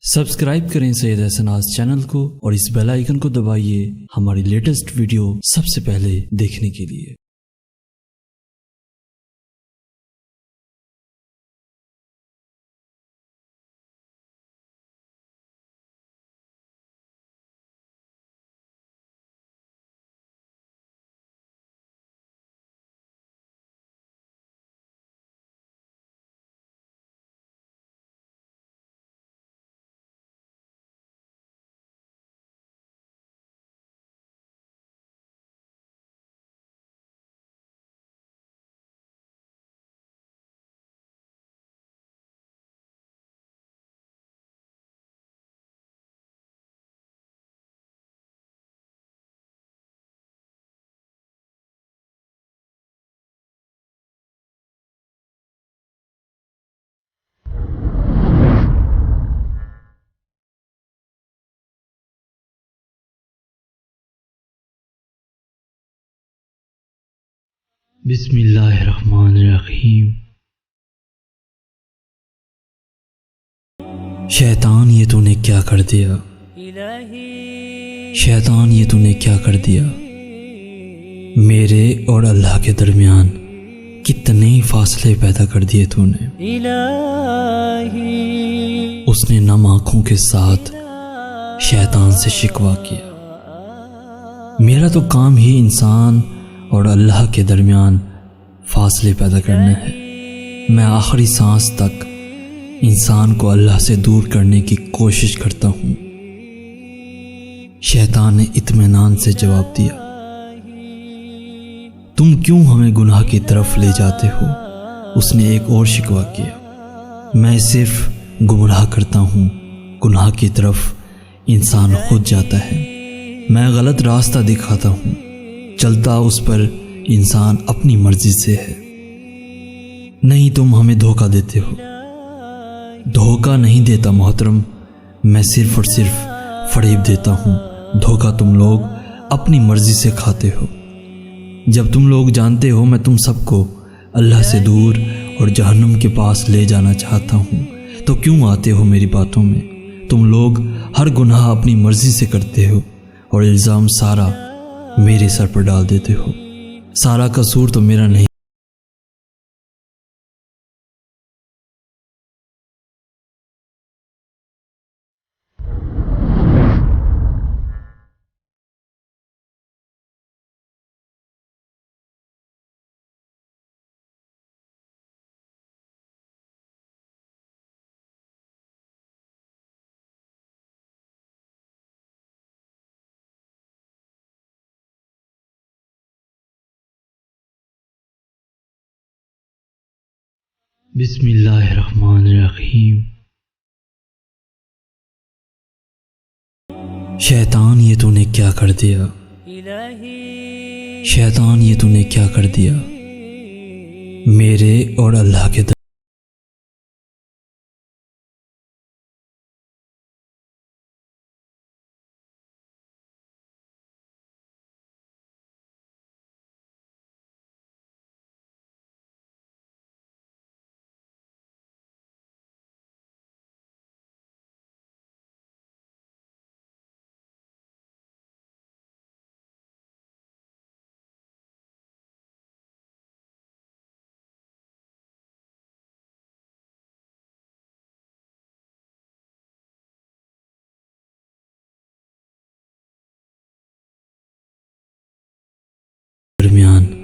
Subscribe करें Syed एहसनाज़ channel को और इस बेल आइकन को दबाइए हमारी लेटेस्ट वीडियो सबसे पहले देखने के लिए। बिस्मिल्लाहिर्रहमानिर्रहीम। शैतान ये तूने क्या कर दिया, शैतान ये तूने क्या कर दिया। मेरे और अल्लाह के दरमियान कितने फासले पैदा कर दिए तूने। उसने नम आँखों के साथ शैतान से शिकवा किया। मेरा तो काम ही इंसान और अल्लाह के दरमियान फासले पैदा करना है। मैं आखिरी सांस तक इंसान को अल्लाह से दूर करने की कोशिश करता हूँ। शैतान ने इत्मीनान से जवाब दिया, तुम क्यों हमें गुनाह की तरफ ले जाते हो। उसने एक और शिकवा किया, मैं सिर्फ गुमराह करता हूँ, गुनाह की तरफ इंसान खुद जाता है। मैं गलत रास्ता दिखाता हूँ, चलता उस पर इंसान अपनी मर्जी से है। नहीं, तुम हमें धोखा देते हो। धोखा नहीं देता मोहतरम, मैं सिर्फ और सिर्फ फरेब देता हूँ। धोखा तुम लोग अपनी मर्जी से खाते हो। जब तुम लोग जानते हो मैं तुम सबको अल्लाह से दूर और जहन्नुम के पास ले जाना चाहता हूँ, तो क्यों आते हो मेरी बातों में। तुम लोग हर गुनाह अपनी मर्जी से करते हो और इल्ज़ाम सारा मेरे सर पर डाल देते हो। सारा कसूर तो मेरा नहीं। बिस्मिल्लाहिर्रहमानिर्रहीम। शैतान ये तूने क्या कर दिया, शैतान ये तूने क्या कर दिया। मेरे और अल्लाह के दरमियान